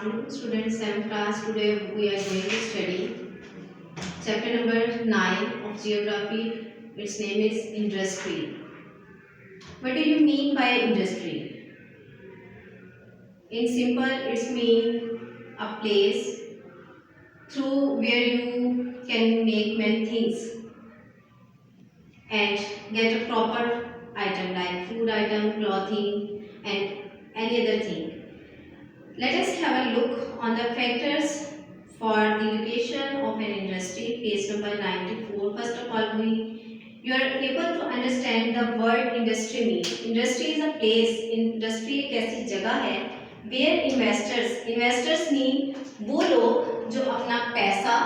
Assalamualaikum students, 7th class. Today we are going to study chapter number 9 of geography. Its name is industry. What do you mean by industry? In simple, it's mean a place through where you can make many things and get a proper item like food item, clothing and any other thing. Let us have a look on the factors for the location of an industry, page number 94. First of all, you are able to understand the word industry means. Industry is a place, industry एक ऐसी जगह है where investors mean वो लोग जो अपना पैसा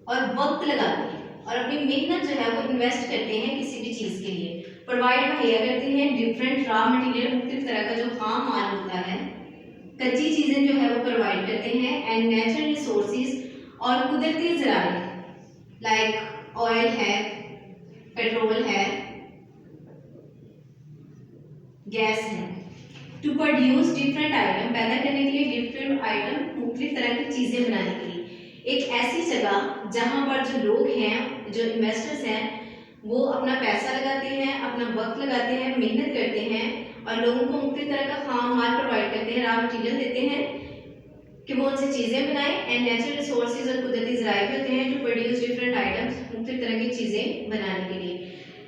और वक्त लगाते हैं और अपनी मेहनत जो है वो इन्वेस्ट करते हैं किसी भी चीज़ के लिए। प्रोवाइड मुहैया करते हैं डिफरेंट रॉ मटेरियल, मुख्तलिफ तरह का जो खाम माल होता है, कच्ची चीज़ें जो है वो प्रोवाइड करते हैं। एंड नेचुरल रिसोर्सेज और कुदरती ज़राए लाइक ऑयल है, पेट्रोल है, गैस है। टू प्रोड्यूस डिफरेंट आइटम, पैदा करने के लिए डिफरेंट आइटम, मुख्तलिफ तरह की चीज़ें बनाने के लिए। एक ऐसी जगह जहाँ पर जो लोग हैं, जो इन्वेस्टर्स हैं, वो अपना पैसा लगाते हैं, अपना वक्त लगाते हैं, मेहनत करते हैं और लोगों को मुख्तलिफ तरह का खाम माल प्रोवाइड करते हैं, रॉ मटीरियल देते हैं कि वो उनसे चीज़ें बनाएं। एंड नेचुरल रिसोर्सेज और कुदरती ज़राए भी होते हैं टू प्रोड्यूस डिफरेंट आइटम्स, मुख्तलिफ तरह की चीज़ें बनाने के लिए।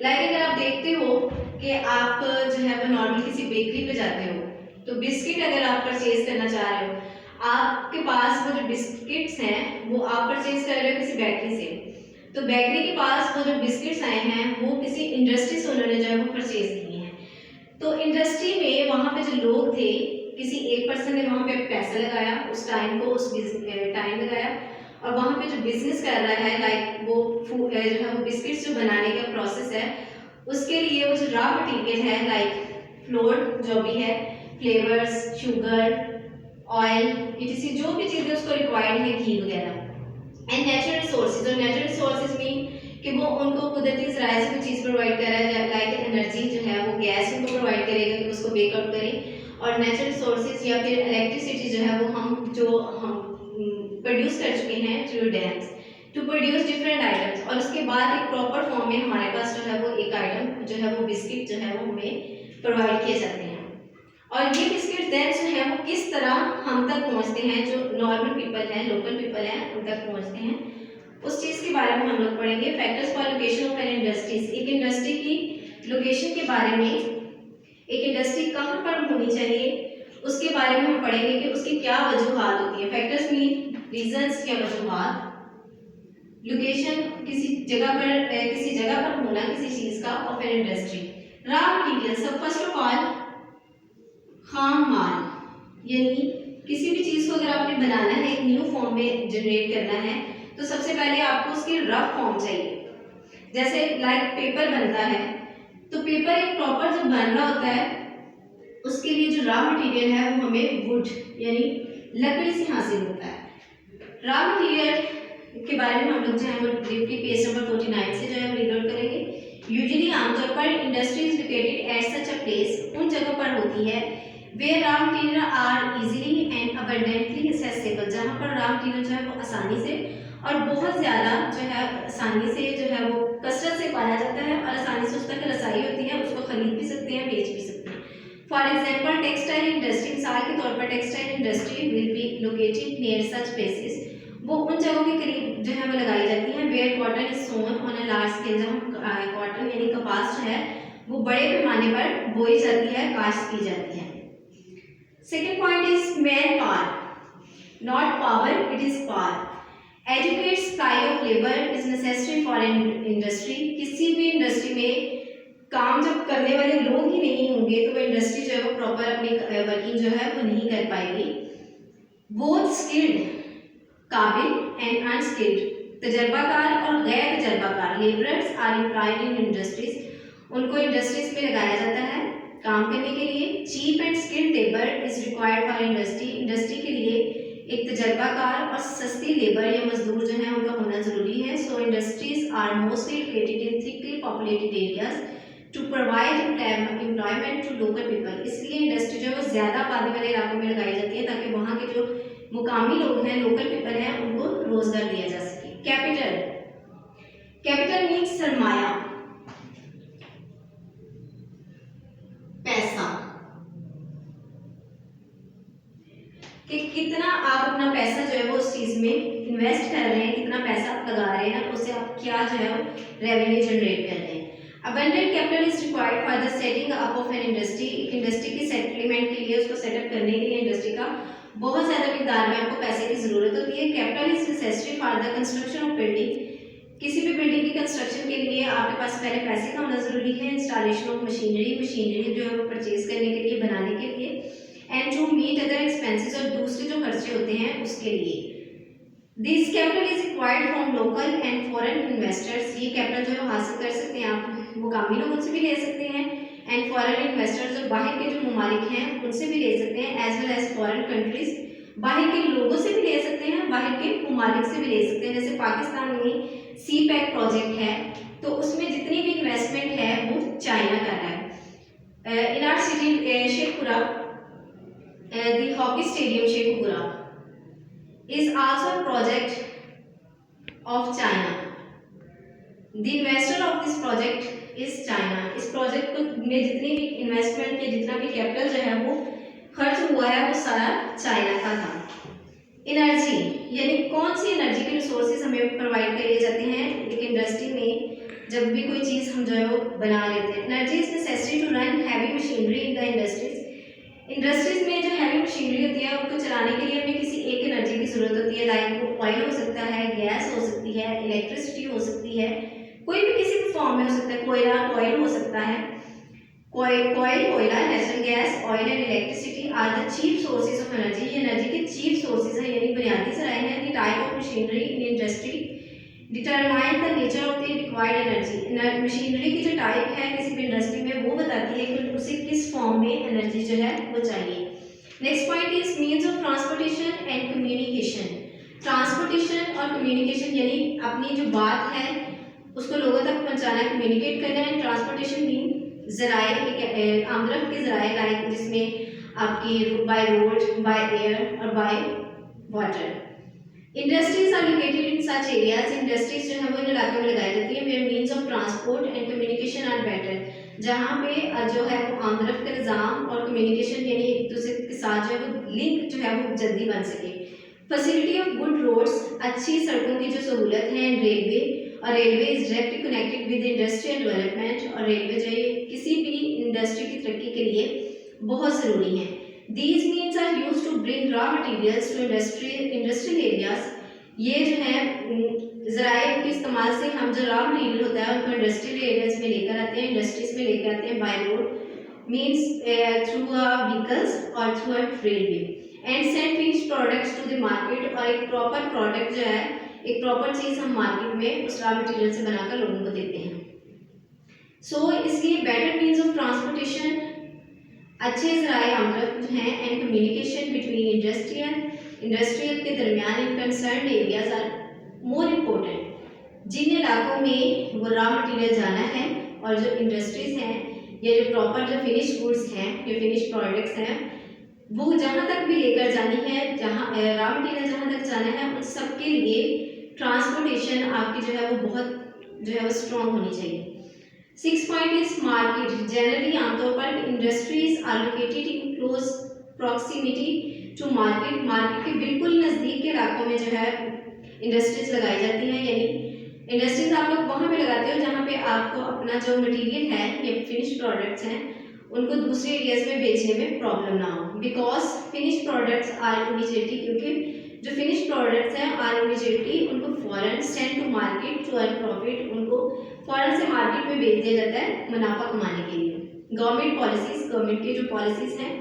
लाइक अगर आप देखते हो कि आप जो है वो नॉर्मल किसी बेकरी पे जाते हो तो बिस्किट अगर आप परचेज करना चाह रहे हो, आपके पास वो जो बिस्किट्स हैं वो आप परचेज कर रहे हो किसी बेकरी से, तो बेकरी के पास वो जो बिस्किट्स आए हैं वो किसी इंडस्ट्री से उन्होंने जो है वो परचेज किए हैं। तो इंडस्ट्री में वहाँ पे जो लोग थे, किसी एक पर्सन ने वहाँ पे पैसा लगाया, उस टाइम को उस टाइम लगाया और वहाँ पे जो बिजनेस कर रहा है लाइक वो फूड जो है वो बिस्किट्स जो बनाने का प्रोसेस है उसके लिए वो जो रॉ मटीरियल है लाइक फ्लोर जो भी है, फ्लेवर्स, शुगर, ऑयल, इसी जो भी चीज़ें उसको रिक्वायर्ड है, घी वगैरह। एंड नेचुरल रिसोर्सेज, और नेचुरल रिसोर्सेज मीन कि वो उनको कुदरती ज़राए से कोई चीज़ प्रोवाइड कर रहा है लाइक एनर्जी जो है वो गैस उनको प्रोवाइड करेगा कि उसको बेकआउट करें। और नेचुरल रिसोर्सेज या फिर इलेक्ट्रिसिटी जो है वो हम प्रोड्यूस कर चुके हैं through dams to produce different items. और उसके बाद एक प्रॉपर फॉर्म में हमारे पास जो है वो एक आइटम जो है वो बिस्किट जो है वो हमें प्रोवाइड किए जाते हैं। और ये बिस्किट देन जो है वो किस तरह हम तक पहुंचते हैं, जो नॉर्मल पीपल हैं, लोकल पीपल हैं, उन तक पहुंचते हैं, उस चीज़ के बारे में हम लोग पढ़ेंगे। Factors for location of an industries, एक इंडस्ट्री की लोकेशन के बारे में, एक इंडस्ट्री कहाँ पर होनी चाहिए उसके बारे में हम पढ़ेंगे कि उसकी क्या वजूहात होती है। फैक्टर्स मीन रीजंस या वजूहात। लोकेशन किसी जगह पर होना किसी चीज़ का of an industry. Raw material, सब फर्स्ट ऑफ ऑल खाम माल, यानी किसी भी चीज़ को अगर आपने बनाना है, एक न्यू फॉर्म में जनरेट करना है तो सबसे पहले आपको उसकी रफ फॉर्म चाहिए। जैसे लाइक पेपर बनता है तो पेपर एक प्रॉपर जब बन रहा होता है उसके लिए जो रॉ मटेरियल है वो हमें वुड यानी लकड़ी से हासिल होता है। रॉ मटेरियल के बारे में हम लोग जो है वो ब्रीफली पेज नंबर 49 से जो है रीड आउट करेंगे। यूजुअली आमतौर पर industry is located at such a place, उन जगह पर होती है where raw material are easily and abundantly accessible, जहाँ पर रॉ मटेरियल जो है वो आसानी से और बहुत ज़्यादा जो है आसानी से जो है वो कसरत से पाया जाता है और आसानी से उस तक रसाई होती है, उसको खरीद भी सकते हैं, बेच भी सकते हैं। फॉर एग्जाम्पल टेक्सटाइल इंडस्ट्री, मिसाल के तौर पर textile industry will be located near such places, वो उन जगहों के करीब जो है वो लगाई जाती हैं। Where cotton is sown on a large scale, जहाँ कॉटन यानी कपास जो है वो बड़े पैमाने पर बोई जाती है, काश्त की जाती है। Second point is manpower, not power, it is power. Adequate supply of labor is necessary for an industry. किसी भी इंडस्ट्री में काम जब करने वाले लोग ही नहीं होंगे तो वो इंडस्ट्री जो है वो प्रॉपर अपनी वर्किंग जो है वो नहीं कर पाएगी। Both skilled, काबिल एंड अनस्किल्ड, तजर्बाकार और गैर तजर्बाकार labourers are employed in industries, उनको इंडस्ट्रीज में लगाया जाता है काम करने के लिए। Cheap and skilled labour is required for industry, industry के लिए एक तजर्बाकार और सस्ती लेबर या मजदूर जो है उनका होना जरूरी है। So industries are mostly located in thickly populated areas to provide employment to local people. इसलिए इंडस्ट्री जो है वो ज़्यादा आबादी वाले इलाकों में लगाई जाती है ताकि वहाँ के जो मुकामी लोग हैं, लोकल पीपल हैं, उनको रोजगार दिया जा सके। कैपिटल, कैपिटल मीन्स सरमाया, पैसा, कि कितना आप अपना पैसा जो है वो उस चीज में इन्वेस्ट कर रहे हैं, कितना पैसा आप लगा रहे हैं, उससे आप क्या जो है रेवेन्यू जनरेट कर रहे हैं। Abundant capital is required for the setting up of an industry. एक इंडस्ट्री के सेटलमेंट के लिए, उसको सेटअप करने के लिए इंडस्ट्री का बहुत ज़्यादा मिकदार में आपको पैसे की ज़रूरत होती है। Capital is necessary for the construction of building. किसी भी बिल्डिंग की कंस्ट्रक्शन के लिए आपके पास पहले पैसे का होना ज़रूरी है। इंस्टॉलेशन ऑफ मशीनरी, मशीनरी जो है वो परचेज करने के लिए, बनाने के लिए, and to meet other expenses, और दूसरे जो खर्चे होते हैं उसके लिए। This capital is required from local and foreign investors. ये कैपिटल जो है हासिल कर सकते हैं आप मुकामी लोगों से भी ले सकते हैं, एंड फॉरेन इन्वेस्टर्स, और बाहर के जो ममालिक हैं उनसे भी ले सकते हैं, as well as foreign countries, बाहर के लोगों से भी ले सकते हैं, बाहर के ममालिक से भी ले सकते हैं। जैसे पाकिस्तान में CPEC प्रोजेक्ट है, तो उसमें जितनी भी इन्वेस्टमेंट है वो चाइना कर रहा है। In our city Sheikhpura, the hockey stadium Shekhupura is also a project of China. The investor of this project is China. इस प्रोजेक्ट में जितनी भी इन्वेस्टमेंट या जितना भी कैपिटल जो है वो खर्च हुआ है वो सारा चाइना का था। एनर्जी, यानी कौन सी एनर्जी के रिसोर्सेज हमें प्रोवाइड करे जाते हैं एक इंडस्ट्री में, जब भी कोई चीज़ हम जो है वो बना लेते हैं। Energy is necessary to run heavy machinery in the industries. Industries में जो हैवी मशीनरी होती है उसको चलाने के लिए हमें किसी एक एनर्जी की जरूरत होती है। लाइक वो ऑयल हो सकता है, गैस हो सकती है, इलेक्ट्रिसिटी हो सकती है, कोई भी किसी भी फॉर्म में हो सकता है, कोयला, ऑयल हो सकता है। कोयला, natural gas, oil and electricity are the chief sources of energy. ये एनर्जी के चीफ सोर्सेज हैं, यानी बुनियादी जराए हैं। The type of machinery in industry determine the nature of the required energy. Machinery की जो टाइप है किसी भी इंडस्ट्री में वो बताती है कि उसे किस फॉर्म में एनर्जी जो है वो चाहिए। Next point is means of transportation and communication. Transportation और कम्युनिकेशन, यानी अपनी जो बात है उसको लोगों तक पहुंचाना, कम्युनिकेट करना है। ट्रांसपोर्टेशन मीन जराए, आमदरफ्त के जराए, लाइक जिसमें आपकी बाय रोड, बाय एयर और by water. Industries are located in such areas. Industries जो है वो इन इलाकों में लगाई जाती है where means of transport and communication are better. जहाँ पे जो है वो आमदरफ्त का निज़ाम और कम्युनिकेशन यानी एक दूसरे के साथ जो है वो लिंक जो है वो जल्दी बन सके। फैसिलिटी ऑफ गुड रोड्स, अच्छी सड़कों की जो सहूलत है, एंड रेलवे, और railway is directly connected with industrial development. और रेलवे जो है किसी भी इंडस्ट्री की तरक्की के लिए बहुत ज़रूरी है। These means are used to bring raw materials to industrial areas। ये जो है ज़राए के इस्तेमाल से हम जो रॉ मटेरियल होता है उनको इंडस्ट्रियल एरियाज में लेकर आते हैं, इंडस्ट्रीज में लेकर आते हैं by road means through vehicles और through railway, and send finish products to the market. और एक प्रॉपर प्रोडक्ट जो है, एक प्रॉपर चीज़ हम मार्केट में उस रॉ मटेरियल से बनाकर लोगों को देते हैं। सो इसलिए बेटर मीन्स ऑफ ट्रांसपोर्टेशन, अच्छे ज़राए आमदरफ्त हैं, एंड कम्युनिकेशन बिटवीन इंडस्ट्रियल के दरमियान in concern areas are more important. जिन इलाकों में वो रॉ मटेरियल जाना है और जो इंडस्ट्रीज हैं या जो प्रॉपर जो फिनिश गुड्स हैं, जो फिनिश प्रोडक्ट्स हैं, वो जहाँ तक भी लेकर जानी है, जहाँ रॉ मटेरियल जहाँ तक जाना है, उन सब के लिए ट्रांसपोर्टेशन आपकी जो है वो बहुत जो है वो स्ट्रॉन्ग होनी चाहिए। 6 पॉइंट इज मार्केट। जनरली आमतौर पर industries are located in close proximity to market. Market के बिल्कुल नज़दीक के इलाकों में जो है इंडस्ट्रीज लगाई जाती हैं, यानी इंडस्ट्रीज आप लोग वहाँ पे लगाते हो जहाँ पे आपको अपना जो मटेरियल है या फिनिश प्रोडक्ट्स हैं उनको दूसरे एरियाज में बेचने में प्रॉब्लम ना हो। Because finish products are immediately, क्योंकि जो फिनिश प्रोडक्ट्स हैं आर इमीडिएटली उनको फॉरन send to market to earn profit. उनको फॉरन से मार्केट में बेच दिया जाता है मुनाफा कमाने के लिए। गवर्नमेंट पॉलिसीज, गवर्नमेंट के जो पॉलिसीज हैं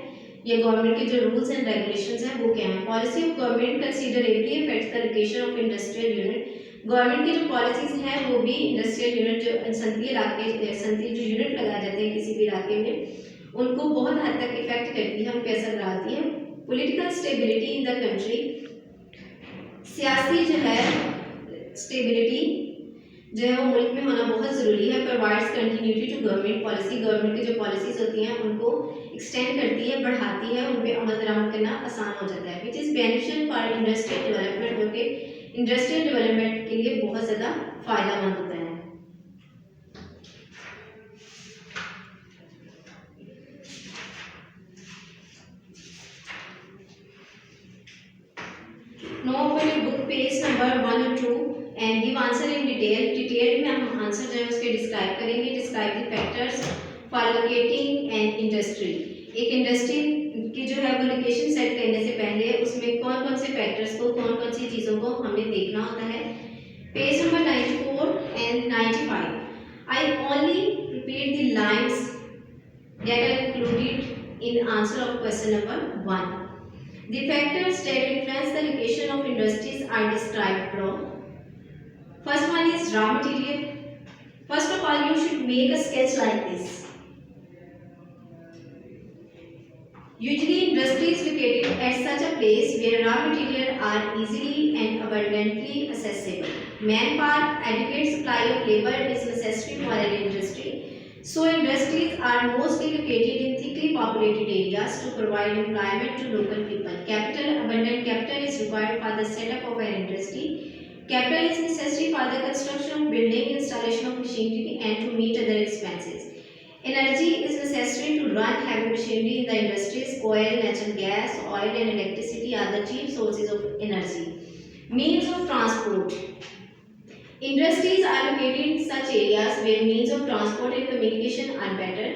या गवर्नमेंट के जो रूल्स एंड रेगुलेशंस हैं वो क्या हैं। Policy of government considerably affects the location of industrial unit. Government की जो पॉलिसीज हैं वो भी इंडस्ट्रियल यूनिट, जो संसदीय इलाके, संसदीय जो यूनिट लगाए जाते हैं किसी भी इलाके में, उनको बहुत हद तक इफेक्ट करती है, उन पे असर डालती है। Political stability in the country, सियासी जो है स्टेबिलिटी, जो है वो मुल्क में होना बहुत ज़रूरी है। Provides continuity to government policy, government की जो पॉलिसीज होती हैं उनको एक्सटेंड करती है, बढ़ाती है, उन पर अमल दरामद करना आसान हो जाता है। Which is beneficial for industrial development, जो कि इंडस्ट्रियल डेवलपमेंट के लिए बहुत ज़्यादा फ़ायदेमंद होता है। Now open your book page number 1 or 2 and give answer in detail. Detail में हम आंसर जो है उसके डिस्क्राइब करेंगे। Describe the factors for locating an industry. एक इंडस्ट्री की जो है वो लोकेशन सेट करने से पहले उसमें कौन कौन से फैक्टर्स को, कौन कौन सी चीज़ों को हमें देखना होता है। Page number 94 and 95. I only repeat the lines that are included in answer of question number 1. The factors that influence the location of industries are described below. First one is raw material. First of all, you should make a sketch like this. Usually, industry is located at such a place where raw material are easily and abundantly accessible. Manpower, adequate supply of labor is necessary for an industry. So, industries are mostly located in thickly populated areas to provide employment to local people. Abundant capital is required for the setup of an industry. Capital is necessary for the construction of building, installation of machinery, and to meet other expenses. Energy is necessary to run heavy machinery in the industries. Oil, natural gas, oil, and electricity are the chief sources of energy. Means of transport. Industries are located in such areas where means of transport and communication are better.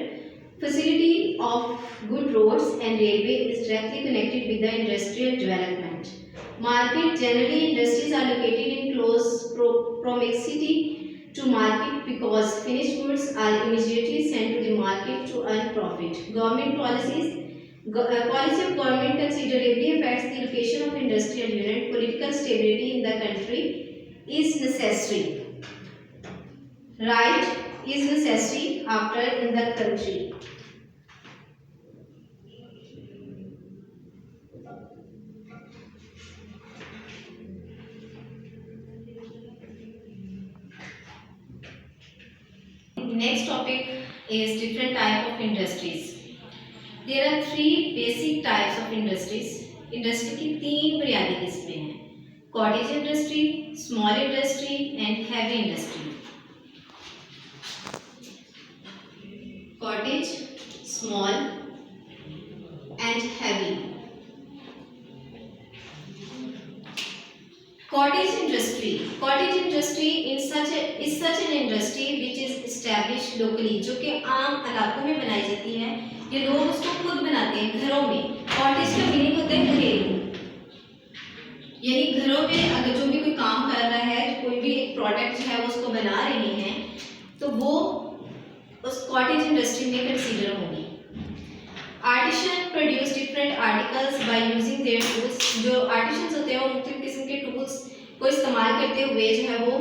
Facility of good roads and railway is directly connected with the industrial development. Market. Generally, industries are located in close proximity to market because finished goods are immediately sent to the market to earn profit. Government policies. Policy of government considerably affects the location of industrial unit. Political stability in the country is necessary. Right is necessary after in the country. Next topic is different type of industries. There are 3 basic types of industries. Industry की 3 बुनियादी किस्में हैं: cottage industry, small industry and heavy industry. Cottage, small and heavy. Cottage industry. Cottage industry is such an industry which is established locally, जो कि आम इलाकों में बनाई जाती है। ये लोग उसको खुद बनाते हैं घरों में। कॉटेज का मीनिंग होता है घरेलू, यानी घरों में अगर जो भी कोई काम कर रहा है, कोई भी एक प्रोडक्ट है वो उसको बना रहे हैं, तो वो उस कॉटेज इंडस्ट्री में कंसीडर होंगी। Artisan produce different articles by using their tools. जो आर्टिशंस होते हैं वो मुख्तलिफ किस्म के टूल्स को इस्तेमाल करते हुए जो है वो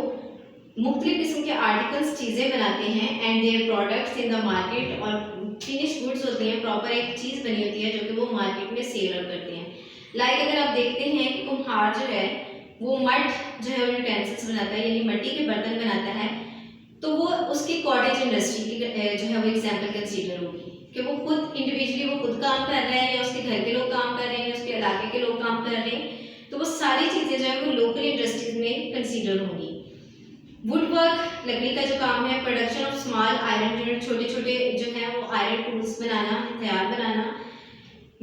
मुख्तलिफ किस्म के आर्टिकल्स, चीज़ें बनाते हैं। And their products in the market, और फिनिश गुड्स होती हैं, प्रॉपर एक चीज़ बनी होती है जो कि वो मार्केट में सेल करते हैं। लाइक अगर आप देखते हैं कि कुम्हार जो है वो मड जो है यूटेंसिल्स बनाता है, यानी मिट्टी के बर्तन बनाता है, तो वो उसकी कॉटेज इंडस्ट्री की जो है वो एग्जाम्पल कंसीडर होगी कि वो खुद इंडिविजुअली वो खुद काम कर रहे हैं, या उसके घर के लोग काम कर रहे हैं, या उसके इलाके के लोग काम कर रहे हैं, तो वो सारी चीज़ें जो है वो लोकल इंडस्ट्रीज में कंसीडर होंगी। वुड वर्क, लकड़ी का जो काम है, production of small iron unit, छोटे छोटे जो है वो आयरन टूल्स बनाना, हथियार बनाना।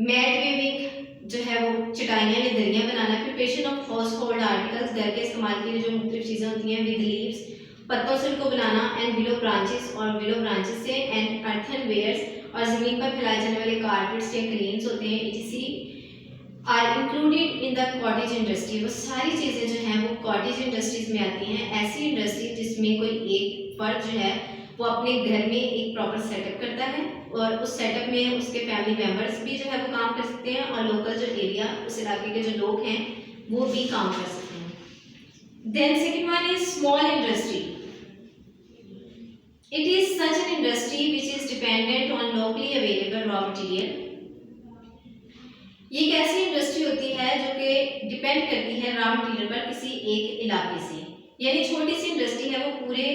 मैट वीविंग जो है वो चटाइयाँ या दरियाँ बनाना। Preparation of household articles, घर के इस्तेमाल के लिए जो मुख्तलिफ चीज़ें होती हैं, विद लीव्स, पत्तों से उनको बनाना। एंड विलो ब्रांचेस, और विलो ब्रांचेस से। एंड अर्थन वेयर्स, और ज़मीन पर फैलाए जाने वाले कारपेट्स या क्लीन्स होते हैं, etc. Are included in the cottage industry. वो सारी चीज़ें जो हैं वो कॉटेज इंडस्ट्रीज में आती हैं। ऐसी इंडस्ट्री जिसमें कोई एक फर्द जो है वो अपने घर में एक प्रॉपर सेटअप करता है, और उस सेटअप में उसके फैमिली मेम्बर्स भी जो है वो काम कर सकते हैं, और लोकल जो एरिया, उस इलाके के जो लोग हैं वो भी काम कर सकते हैं। Then second one is small industry. It is such an industry which is dependent on locally available raw material. ये एक ऐसी इंडस्ट्री होती है जो कि डिपेंड करती है रॉ मटेरियल पर किसी एक इलाके से, यानी छोटी सी इंडस्ट्री है, वो पूरे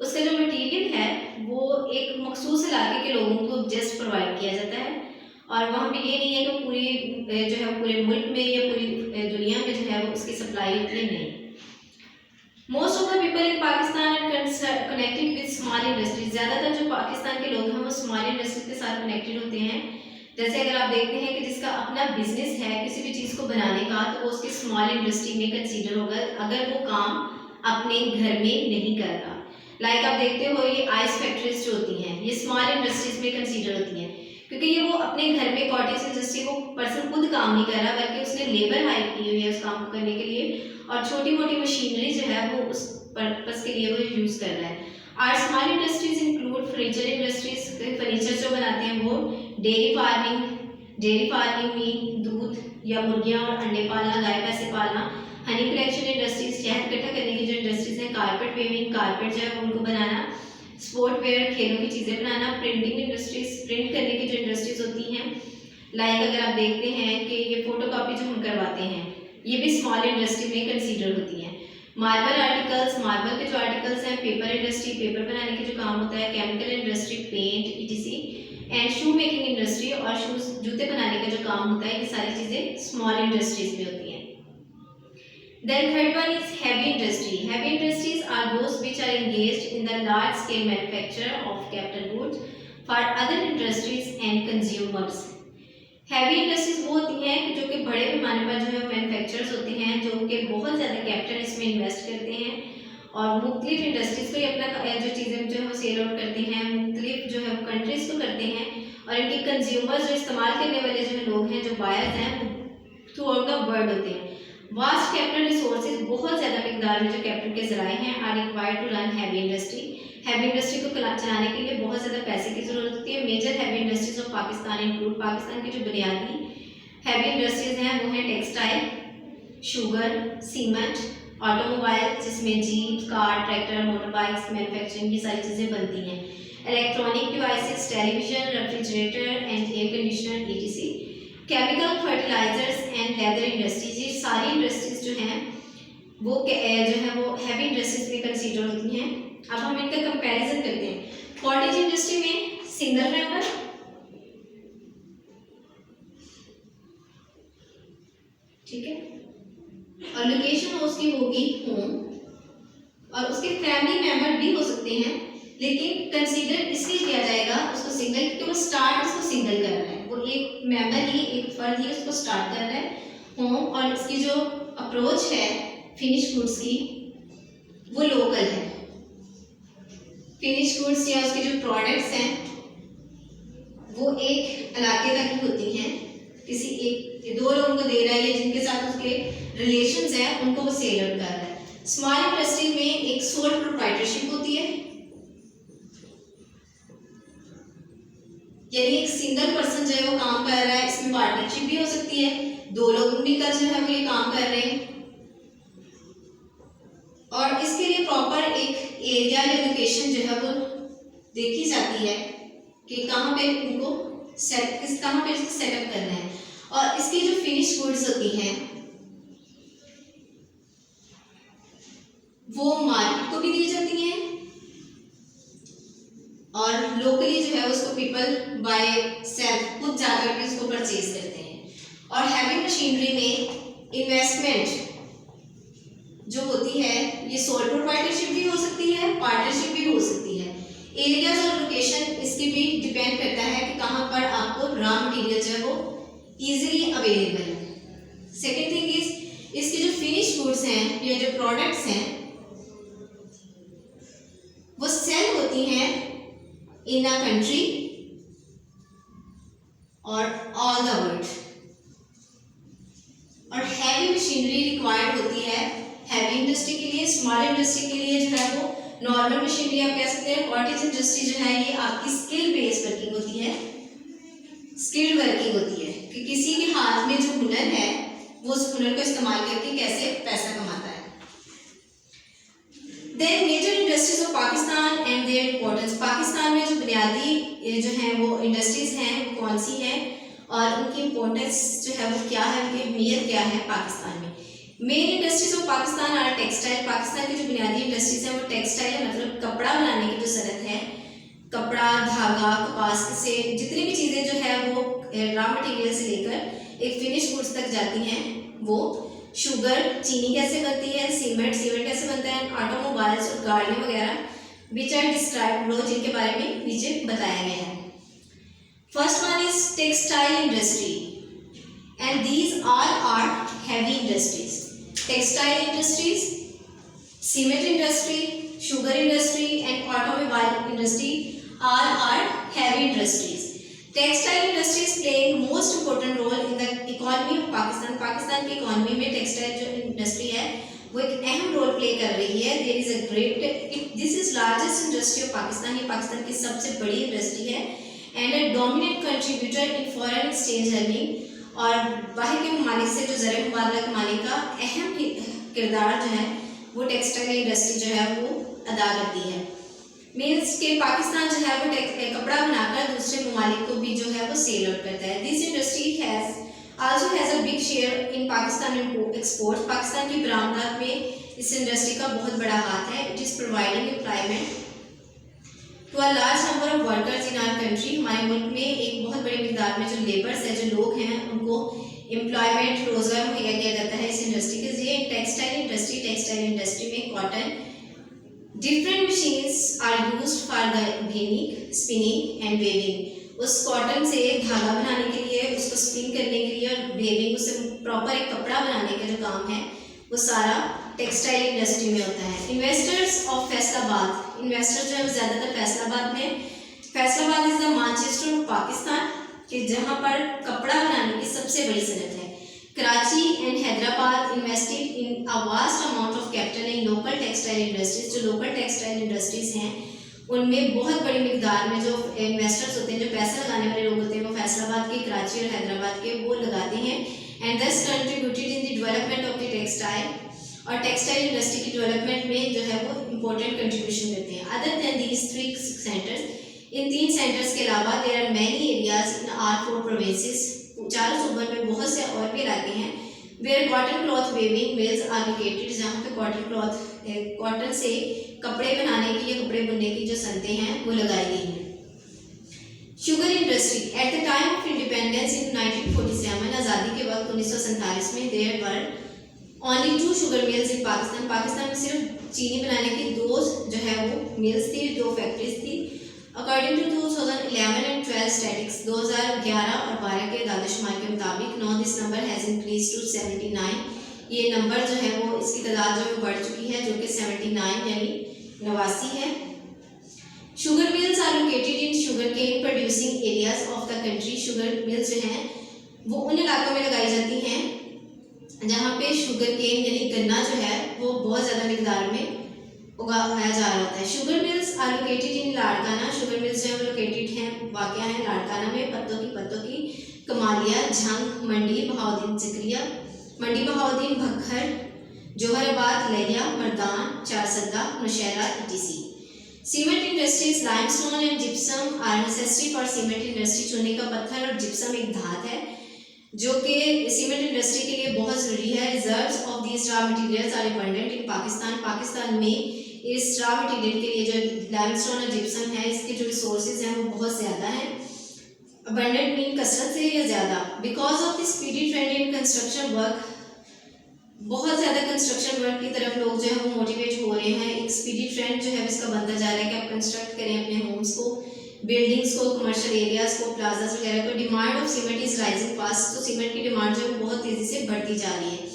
उसका जो मटेरियल है वो एक मखसूस इलाके के लोगों को जस्ट प्रोवाइड किया जाता है, और वहाँ पे ये नहीं है कि पूरी जो है पूरे मुल्क में या पूरी दुनिया में जो है वो उसकी सप्लाई होती है, नहीं। Most of the people in Pakistan are connected with small industries. ज़्यादातर जो पाकिस्तान के लोग हैं वो स्मॉल इंडस्ट्रीज के साथ कनेक्टेड होते हैं। जैसे अगर आप देखते हैं कि जिसका अपना बिजनेस है किसी भी चीज़ को बनाने का, तो वो उसकी स्मॉल इंडस्ट्री में कंसीडर होगा अगर वो काम अपने घर में नहीं कर रहा। लाइक आप देखते हो ये आइस फैक्ट्रीज जो होती हैं ये स्मॉल इंडस्ट्रीज में कंसीडर होती हैं, क्योंकि ये वो अपने घर में कॉटेज इंडस्ट्री को पर्सन खुद काम नहीं कर रहा, बल्कि उसने लेबर हायर की हुई है उस काम को करने के लिए, और छोटी मोटी मशीनरी जो है वो उस पर्पस के लिए वो यूज़ कर रहा है। Our small industries include furniture industries, furniture जो बनाते हैं वो, डेयरी फार्मिंग में दूध या मुर्गियाँ और अंडे पालना, गाय भैंसे पालना, हनी कलेक्शन इंडस्ट्रीज, शहद इकट्ठा करने की जो इंडस्ट्रीज हैं, कारपेट वेविंग, कारपेट जो है उनको बनाना, स्पोर्ट वेयर खेलों की चीज़ें बनाना, प्रिंटिंग इंडस्ट्रीज, प्रिंट करने की जो इंडस्ट्रीज होती हैं। लाइक अगर आप देखते हैं कि ये फोटोकॉपी जो हम करवाते हैं ये भी स्मॉल इंडस्ट्री में कंसीडर होती हैं। मार्बल आर्टिकल्स, मार्बल के जो आर्टिकल्स हैं, पेपर इंडस्ट्री, पेपर बनाने के जो काम होता है, chemical industry, paint etc, and shoe making industry, और शूज जूते बनाने का जो काम होता है, ये सारी चीज़ें स्मॉल इंडस्ट्रीज में होती हैं। Then third one is heavy industry. Heavy industries are those which are engaged in the large scale manufacture of capital goods for other industries and consumers. Heavy industries वो होती हैं जो कि बड़े पैमाने पर जो है मैन्युफैक्चरर्स होते हैं जो कि बहुत ज़्यादा कैपिटल इसमें इन्वेस्ट करते हैं, और मुख्तलिफ इंडस्ट्रीज़ को ही अपना जो चीज़ें जो है वो सेल आउट करते हैं, मुख्तलिफ जो है वो कंट्रीज़ को करते हैं, और इनके कंज्यूमर्स जो इस्तेमाल करने वाले जो लोग हैं, जो बायर्स हैं, वो थ्रू आउट द वर्ल्ड होते हैं। वास्ट कैपिटल रिसोर्सेज, बहुत ज़्यादा मिकदार में जो कैपिटल के ज़राए हैं, are required to run heavy industry. Heavy industry को चलाने के लिए बहुत ज़्यादा पैसे की ज़रूरत होती है। Major heavy industries of Pakistan include, Pakistan की जो बुनियादी हैवी इंडस्ट्रीज हैं वो हैं टेक्सटाइल, शुगर, सीमेंट, ऑटोमोबाइल जिसमें jeep, car, tractor, motor bikes manufacturing, ये सारी चीज़ें बनती हैं, electronic devices, television, refrigerator and air conditioner etc, chemical, fertilizers and leather industries, ये सारी इंडस्ट्रीज जो हैं वो जो है वो हैवी इंडस्ट्रीज में कंसीडर होती हैं। अब हम इनका कंपैरिजन करते हैं। कॉटेज इंडस्ट्री में सिंगल मेंबर, ठीक है, और लोकेशन उसकी होगी होम, और उसके फैमिली मेंबर भी हो सकते हैं, लेकिन कंसीडर इसलिए किया जाएगा उसको सिंगल क्योंकि वो स्टार्ट उसको सिंगल कर रहा है, वो एक मेंबर ही, एक फर्द ही उसको स्टार्ट कर रहा है होम, और इसकी जो अप्रोच है फिनिश गुड्स की वो लोकल है। फिनिश गुड्स या उसके जो प्रोडक्ट्स हैं वो एक इलाके तक ही होती हैं, किसी एक दो लोगों को दे रहा है या जिनके साथ उसके रिलेशंस हैं उनको वो सेल आउट कर रहा है। स्मॉल इंडस्ट्री में एक सोल प्रोप्राइटरशिप होती है, यानी एक सिंगल पर्सन जो है वो काम कर रहा है, इसमें पार्टनरशिप भी हो सकती है, दो लोग मिलकर जो है वो ये काम कर रहे हैं, और इसके लिए प्रॉपर एक एरिया या लोकेशन जो है वो देखी जाती है कि कहाँ पे इनको कहाँ पे सेटअप करना है, और इसकी जो फिनिश गुड्स होती हैं वो मार्केट को भी दी जाती हैं, और लोकली जो है उसको पीपल बाय सेल्फ खुद जाकर के उसको परचेज करते हैं। और हैवी मशीनरी में इन्वेस्टमेंट जो होती है ये सोल प्रोप्राइटरशिप भी हो सकती है, पार्टनरशिप भी हो सकती है। एरियाज और लोकेशन इसकी भी डिपेंड करता है कि कहाँ पर आपको रॉ मटेरियल जो है वो इजीली अवेलेबल है। सेकेंड थिंग इज इसकी जो फिनिश गुड्स हैं या जो प्रोडक्ट्स हैं वो सेल होती हैं इन अ कंट्री और ऑल द वर्ल्ड। और हैवी मशीनरी रिक्वायर्ड होती है हैवी इंडस्ट्री के लिए। स्मॉल इंडस्ट्री के लिए जो है वो नॉर्मल मशीनरी आप कह सकते हैं। कॉटेज इंडस्ट्री जो है ये आपकी स्किल बेस्ड वर्किंग होती है, स्किल्ड वर्किंग होती है कि किसी के हाथ में जो हुनर है वो उस हुनर को इस्तेमाल करके कैसे पैसा कमाता है। Then major industries of Pakistan and their importance. Pakistan में जो बुनियादी जो हैं वो इंडस्ट्रीज हैं वो कौन सी हैं और उनकी इम्पोर्टेंस जो है वो क्या है, उनकी अहमियत क्या है पाकिस्तान में। Main industries of Pakistan are textile. Pakistan की जो बुनियादी इंडस्ट्रीज हैं वो टेक्सटाइल है, मतलब कपड़ा बनाने की जो सनत है, कपड़ा, धागा, कपास से जितनी भी चीज़ें जो है वो रॉ मटेरियल से लेकर एक फिनिश गुड्स तक जाती हैं। वो शुगर, चीनी कैसे बनती है, सीमेंट कैसे बनता है, ऑटोमोबाइल्स और गाड़ियाँ वगैरह विच आर डिस्क्राइब लो, जिनके बारे में नीचे बताया गया है। First one is textile industry and these are heavy industries. Textile industries, cement industry, sugar industry and automobile industry are heavy industries. Textile industry is playing most important role in the economy of Pakistan. Pakistan की economy में textile जो industry है वो एक अहम role play कर रही है। There is a great, this is largest industry of Pakistan. ये पाकिस्तान की सबसे बड़ी इंडस्ट्री है and a dominant contributor in foreign exchange earning, और बाहर के ममालिक से जो ज़र मुबादला कमाने का अहम किरदार जो है वो टेक्सटाइल इंडस्ट्री जो है वो अदा करती है। मीन्स के पाकिस्तान जो है वो कपड़ा बनाकर दूसरे ममालिक को भी जो है वो सेल आउट करता है। This industry also has a big share in Pakistan export. Pakistan की बरामदात में इस इंडस्ट्री का बहुत बड़ा हाथ है। It is providing employment to a large number of workers in our country. हमारे मुल्क में एक बहुत बड़ी मिकदार में जो लेबर्स है, जो लोग हैं, उनको एम्प्लॉयमेंट, रोजगार मुहैया किया जाता है इस इंडस्ट्री के जरिए। टेक्सटाइल इंडस्ट्री में cotton, different machines are used for the weaving, spinning and weaving. उस कॉटन से धागा बनाने के लिए, उसको स्पिन करने के लिए, और वेविंग, उससे प्रॉपर एक कपड़ा बनाने का जो काम है वो सारा टेक्सटाइल इंडस्ट्री में होता है। इन्वेस्टर्स ऑफ फैसलाबाद, इन्वेस्टर जो है वो ज़्यादातर फैसलाबाद में। Faisalabad is the Manchester of Pakistan, कि जहाँ पर कपड़ा बनाने की सबसे बड़ी सनत है। Karachi and Hyderabad invested in a vast amount of capital in local textile industries. जो लोकल टेक्सटाइल इंडस्ट्रीज हैं उनमें बहुत बड़ी मिकदार में जो इन्वेस्टर्स होते हैं, जो पैसा लगाने वाले लोग होते हैं, वो फैसलाबाद के, कराची और हैदराबाद के वो लगाते हैं। And this contributed in the development of the textile, और टेक्सटाइल इंडस्ट्री की डेवलपमेंट में जो है वो इम्पोर्टेंट कंट्रीब्यूशन करते हैं। अदर दैन दीज 3 सेंटर्स, इन 3 सेंटर्स के अलावा there are many areas in our 4 provinces. 4 सूबों में बहुत से और भी इलाके हैं। Where cotton cloth weaving mills are located, जहाँ पे कॉटन से कपड़े बनाने की या कपड़े बुनने की जो सनतें हैं वो लगाई गई हैं। Sugar industry, at the time of independence in 1947, आज़ादी के वक्त 1947 में there were only 2 sugar mills in Pakistan. Pakistan में सिर्फ चीनी बनाने की 2 जो है वो मिल्स थी, 2 फैक्ट्रीज थी। अकॉर्डिंग टू 2011 एंड 12 स्टैटिक्स, 2011 और 12 के दानिशुमार के मुताबिक, now this number has increase to 79। ये नंबर जो है वो, इसकी तादाद जो है बढ़ चुकी है, जो कि 79 यानी 89 है। Sugar mills are located in sugar cane producing areas of the country. Sugar mills जो हैं वो उन इलाकों में लगाई जाती हैं जहाँ पे शुगर केन यानी गन्ना जो है वो बहुत ज़्यादा मिकदार में उगाया जा रहा होता है। Sugar mills are located in Larkana. Sugar mills जो है वो लोकेटेड हैं, वाक़या है लाड़काना में। पत्तों की कमालिया, झंग, मंडी बहाउद्दीन ज़करिया, मंडी Bahauddin, Bhakkar, Johrabad, Layyah, Mardan, Charsadda, Nowshera etc. Cement industries, limestone and gypsum are necessary for cement industry. चूने का पत्थर और जिप्सम एक धात है जो कि सीमेंट इंडस्ट्री के लिए बहुत ज़रूरी है। Reserves of these raw materials are abundant in Pakistan. Pakistan में इस रॉ मटेरियल के लिए जो लाइमस्टोन और जिप्सम है, इसके जो रिसोर्सेज हैं वो बहुत ज़्यादा हैं। अबंडेंट मीन कसरत से या ज़्यादा। Because of the speedy trend in construction work, बहुत ज़्यादा कंस्ट्रक्शन वर्क की तरफ लोग जो है वो मोटिवेट हो रहे हैं। एक स्पीडी ट्रेंड जो है इसका बनता जा रहा है कि आप कंस्ट्रक्ट करें अपने होम्स को, बिल्डिंग्स को, कमर्शियल एरियाज़ को, प्लाजास वगैरह को। Demand of cement is rising fast. तो सीमेंट की डिमांड जो है बहुत तेज़ी से बढ़ती जा रही है।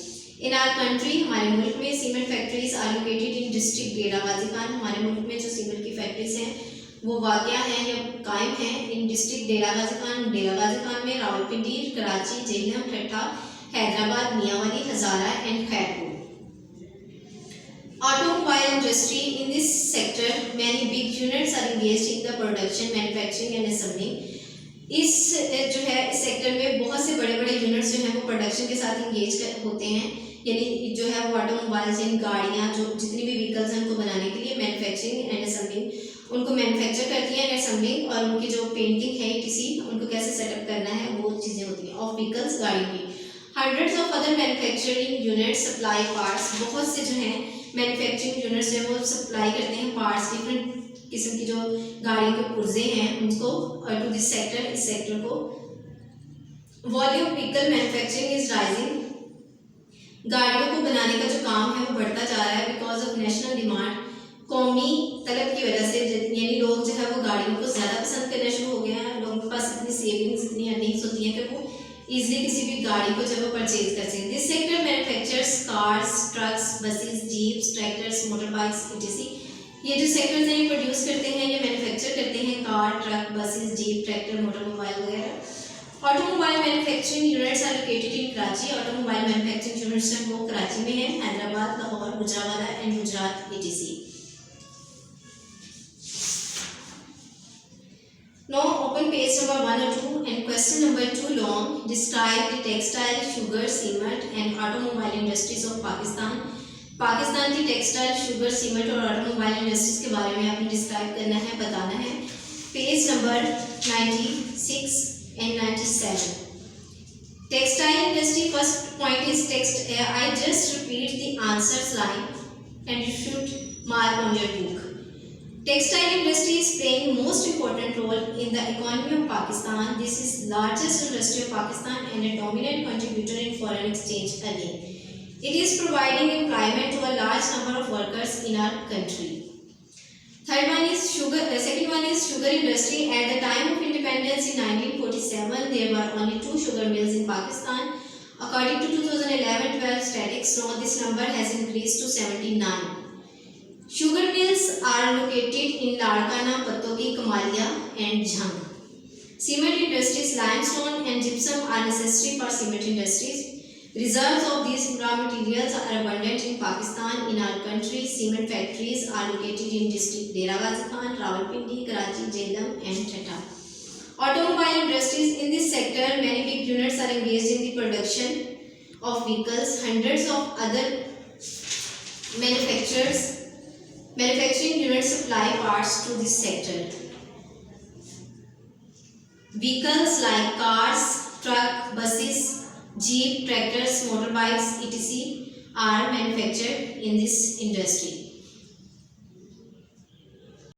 इन आर कंट्री, हमारे मुल्क में cement factories are located in district Dera Ghazi Khan. हमारे मुल्क में जो सीमेंट की फैक्ट्रीज हैं वो वाक़या हैं या कायम हैं इन डिस्ट्रिक्ट डेरा गाजी खान में, Rawalpindi, Karachi, Jhelum, Thatta, Hyderabad, Mianwali, Hazara and Khairpur. Automobile industry, in this sector many big units are engaged in the production, manufacturing and assembling. इस जो है इस सेक्टर में बहुत से बड़े बड़े यूनिट्स जो हैं वो प्रोडक्शन के साथ इंगेज होते हैं, यानी जो है वो ऑटोमोबाइल्स यानी गाड़ियाँ, जो जितनी भी व्हीकल्स हैं उनको बनाने के लिए मैन्युफैक्चरिंग एंड असेंबलिंग, उनको मैन्युफैक्चर करती है एंड असेंबलिंग, और उनकी जो पेंटिंग है किसी, उनको कैसे सेटअप करना है वो चीज़ें होती हैं ऑफ व्हीकल्स, गाड़ी की। Hundreds of other manufacturing unit supply parts, बहुत से जो हैं मैन्युफैक्चरिंग यूनिट्स जो है वो सप्लाई करते हैं पार्ट्स, डिफरेंट किस्म की जो गाड़ियों के पुर्जे हैं उनको टू दिस सेक्टर, इस सेक्टर को। Volume vehicle manufacturing is rising, गाड़ियों को बनाने का जो काम है वो बढ़ता जा रहा है बिकॉज ऑफ नेशनल डिमांड, कौमी तलब की वजह से, यानी लोग जो है वो गाड़ियों को ज़्यादा पसंद करना शुरू हो गए हैं। लोगों के पास इतनी सेविंग्स, इतनी अर्निंग्स होती हैं कि वो ईजिली किसी भी गाड़ी को जो है वो परचेज कर सकते हैं। This sector manufactures cars, trucks, buses, jeeps, tractors, motor bikes etc. ये जो सेक्टर्स हैं ये प्रोड्यूस करते हैं, ये मैन्युफैक्चर करते हैं car, truck, buses, jeep, tractor, motormobile वगैरह। Automobile manufacturing units are located in Karachi, automobile manufacturing units हैं वो कराची में है, Hyderabad, Lahore, Gujranwala and Gujrat etc. Now open page number 1 or 2 and question number 2 long. Describe the textile, sugar, cement and automobile industries of Pakistan. Pakistan की textile, sugar, cement और automobile industries के बारे में आपने डिस्क्राइब करना है, बताना है। Page number 96 and 97. Textile industry, first point is text. I just repeat the answers line and you should mark on your book. Textile industry is playing most important role in the economy of Pakistan. This is largest industry of Pakistan and a dominant contributor in foreign exchange earning. It is providing employment to a large number of workers in our country. Third one is sugar. Second one is sugar industry. At the time of independence in 1947, there were only 2 sugar mills in Pakistan. According to 2011-12 statistics, now this number has increased to 79. Sugar mills are located in Larkana, Pattogi, Kamalia and Jhang. Cement industries, limestone and gypsum are necessary for cement industries. Reserves of these raw materials are abundant in Pakistan. In our country, cement factories are located in district Dera Ghazi Khan, Rawalpindi, Karachi, Jhelum and Thatta. Automobile industries, in this sector, many big units are engaged in the production of vehicles. Hundreds of other manufacturing units supply parts to this sector. Vehicles like cars, truck, buses, jeep, tractors, motorbikes etc. are manufactured in this industry.